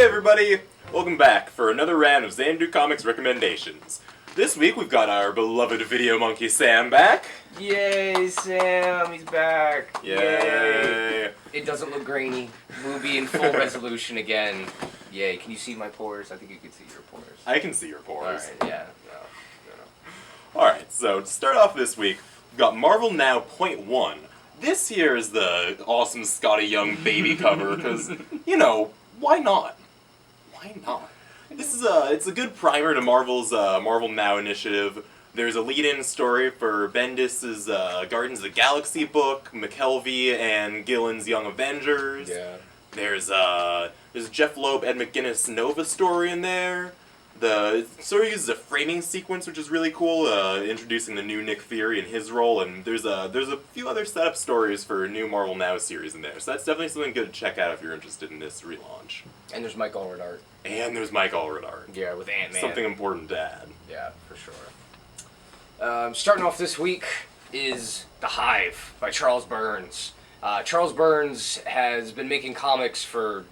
Hey everybody! Welcome back for another round of Zanadu Comics recommendations. This week we've got our beloved video monkey Sam back. Yay, Sam, he's back. Yay! It doesn't look grainy. We'll be in full resolution again. Yay, can you see my pores? I think you can see your pores. I can see your pores. Alright, yeah. No. Alright, so to start off this week, we've got Marvel Now .1. This here is the awesome Scotty Young baby cover, because, you know, why not? Why not? It's a good primer to Marvel's Marvel Now initiative. There's a lead-in story for Bendis' Guardians of the Galaxy book, McKelvey and Gillen's Young Avengers. Yeah. There's Jeff Loeb, Ed McGuinness Nova story in there. The story uses a framing sequence, which is really cool, introducing the new Nick Fury and his role, and there's a few other setup stories for a new Marvel Now series in there, so that's definitely something good to check out if you're interested in this relaunch. And there's Mike Allred art. And there's Mike Allred art. Yeah, with Ant-Man. Something important to add. Yeah, for sure. Starting off this week is The Hive by Charles Burns. Charles Burns has been making comics for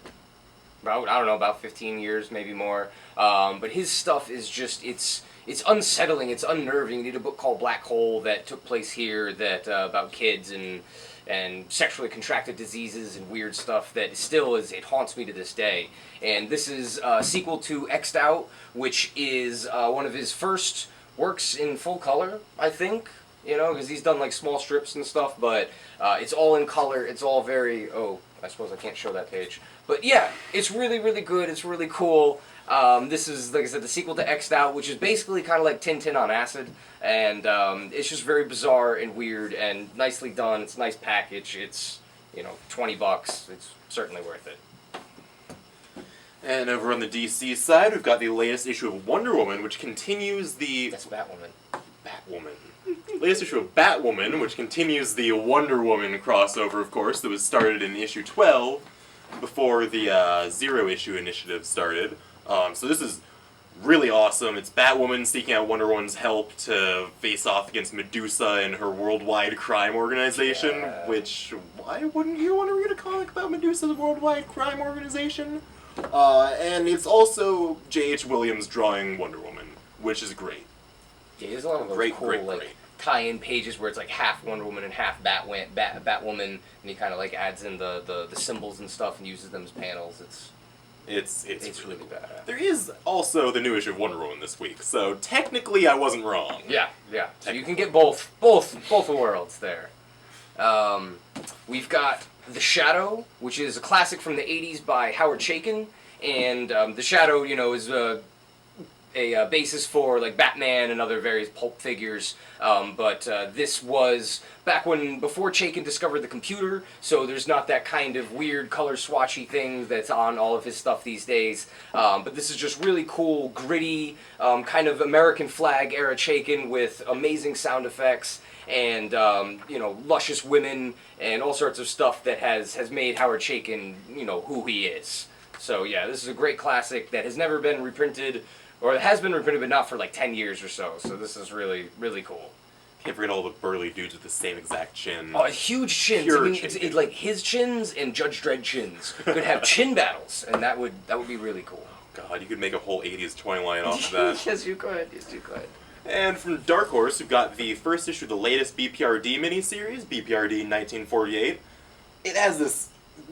about 15 years, maybe more. But his stuff is just, it's unsettling, it's unnerving. You need a book called Black Hole that took place here that about kids and sexually contracted diseases and weird stuff that still it haunts me to this day. And this is a sequel to X'd Out, which is one of his first works in full color, I think. You know, because he's done like small strips and stuff, but it's all in color. It's all very, I suppose I can't show that page. But yeah, it's really, really good. It's really cool. This is, like I said, the sequel to X'd Out, which is basically kind of like Tintin on acid. And it's just very bizarre and weird and nicely done. It's a nice package. It's, $20. It's certainly worth it. And over on the DC side, we've got the latest issue of Wonder Woman, which continues the... That's Batwoman. Batwoman. Latest issue of Batwoman, which continues the Wonder Woman crossover, of course, that was started in issue 12 before the Zero Issue initiative started. So this is really awesome. It's Batwoman seeking out Wonder Woman's help to face off against Medusa and her worldwide crime organization, which, why wouldn't you want to read a comic about Medusa's worldwide crime organization? And it's also J.H. Williams drawing Wonder Woman, which is great. Yeah, there's a lot of those cool, tie-in pages where it's like half Wonder Woman and half Batwoman, and he kind of like adds in the symbols and stuff and uses them as panels. It's really bad. There is also the new issue of Wonder Woman this week, so technically I wasn't wrong. Yeah. So you can get both worlds there. We've got The Shadow, which is a classic from the 80s by Howard Chaykin, and The Shadow, is a basis for like Batman and other various pulp figures, but this was back before Chaykin discovered the computer, so there's not that kind of weird color swatchy thing that's on all of his stuff these days. But this is just really cool, gritty, kind of American flag era Chaykin with amazing sound effects and luscious women and all sorts of stuff that has made Howard Chaykin who he is. So yeah, this is a great classic that has never been reprinted. Or it has been reprinted, but not for like 10 years or so. So this is really, really cool. Can't forget all the burly dudes with the same exact chin. Oh, huge chins. Pure It's like his chins and Judge Dredd chins could have chin battles, and that would be really cool. Oh God, you could make a whole 80s toy line off of that. Yes, you could. And from Dark Horse, we've got the first issue of the latest BPRD miniseries, BPRD 1948. It has this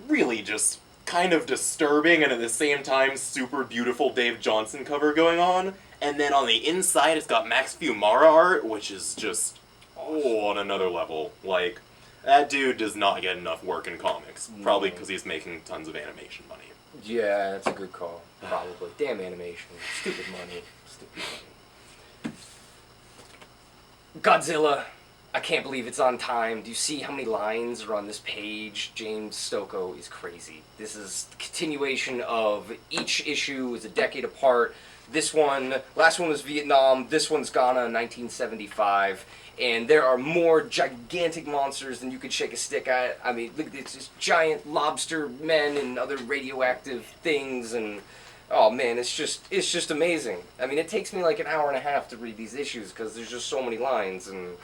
really just kind of disturbing and at the same time super beautiful Dave Johnson cover going on, and then on the inside it's got Max Fiumara art, which is just on another level. Like, that dude does not get enough work in comics, probably because he's making tons of animation money. Yeah, that's a good call. Probably. Damn animation. Stupid money. Godzilla. I can't believe it's on time. Do you see how many lines are on this page? James Stokoe is crazy. This is the continuation of each issue is a decade apart. Last one was Vietnam, this one's Ghana in 1975, and there are more gigantic monsters than you could shake a stick at. I mean, look, it's just giant lobster men and other radioactive things, and oh man, it's just amazing. I mean, it takes me like an hour and a half to read these issues because there's just so many lines and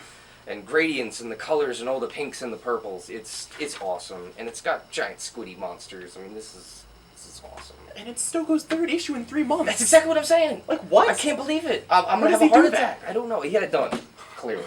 gradients and the colors and all the pinks and the purples. It's awesome, and it's got giant squiddy monsters. I mean, this is is awesome. And it's Stokoe's third issue in 3 months. That's exactly what I'm saying. Like, what? I can't believe it. I'm Why gonna does have a he heart do attack. that? I don't know. He had it done. Clearly.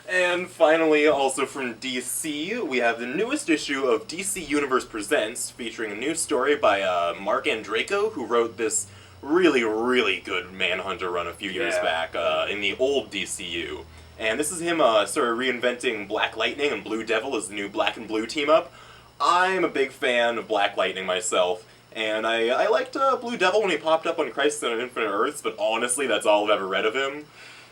And finally, also from DC, we have the newest issue of DC Universe Presents, featuring a new story by Mark Andreyko, who wrote this really, really good Manhunter run a few years back in the old DCU. And this is him sort of reinventing Black Lightning and Blue Devil as the new Black and Blue team-up. I'm a big fan of Black Lightning myself, and I liked Blue Devil when he popped up on Crisis on Infinite Earths, but honestly, that's all I've ever read of him.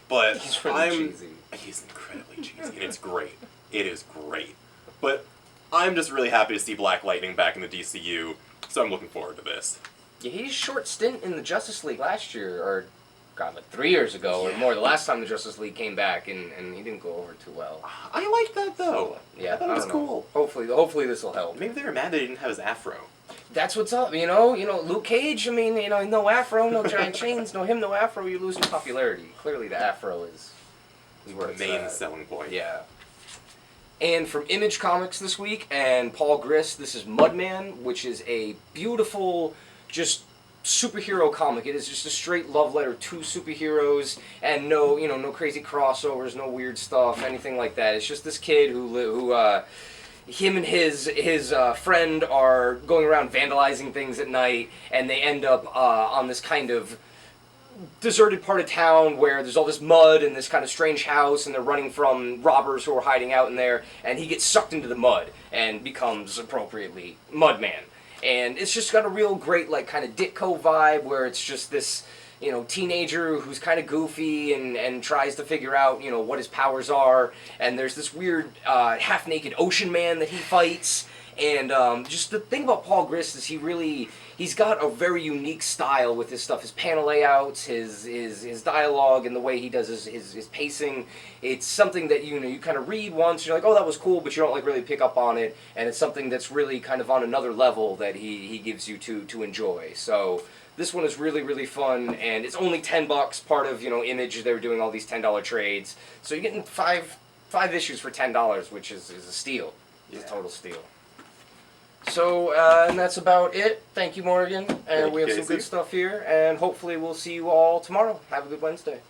But He's really cheesy. He's incredibly cheesy, and it's great. It is great. But I'm just really happy to see Black Lightning back in the DCU, so I'm looking forward to this. Yeah, he's short stint in the Justice League last year, or God, like 3 years ago or more. The last time the Justice League came back, and he didn't go over too well. I like that though. Yeah, I thought it was cool. Hopefully this will help. Maybe they were mad they didn't have his afro. That's what's up, you know. Luke Cage. I mean, no afro, no giant chains, no afro. You're losing popularity. Clearly, the afro is where The it's main at. selling point. Yeah. And from Image Comics this week, and Paul Grist, this is Mudman, which is a beautiful, just superhero comic. It is just a straight love letter to superheroes, and no crazy crossovers, no weird stuff, anything like that. It's just this kid who him and his friend are going around vandalizing things at night, and they end up on this kind of deserted part of town where there's all this mud and this kind of strange house, and they're running from robbers who are hiding out in there, and he gets sucked into the mud and becomes appropriately Mudman. And it's just got a real great, like, kind of Ditko vibe where it's just this, teenager who's kind of goofy and tries to figure out, what his powers are. And there's this weird half-naked ocean man that he fights. And just the thing about Paul Grist is he's got a very unique style with his stuff. His panel layouts, his dialogue, and the way he does his pacing. It's something that you kind of read once, you're like, oh, that was cool, but you don't really pick up on it. And it's something that's really kind of on another level that he gives you to enjoy. So this one is really, really fun, and it's only $10, part of Image. They were doing all these $10 trades. So you're getting five issues for $10, which is a steal. It's a total steal. So, and that's about it. Thank you, Morgan. And we have some good stuff here. And hopefully we'll see you all tomorrow. Have a good Wednesday.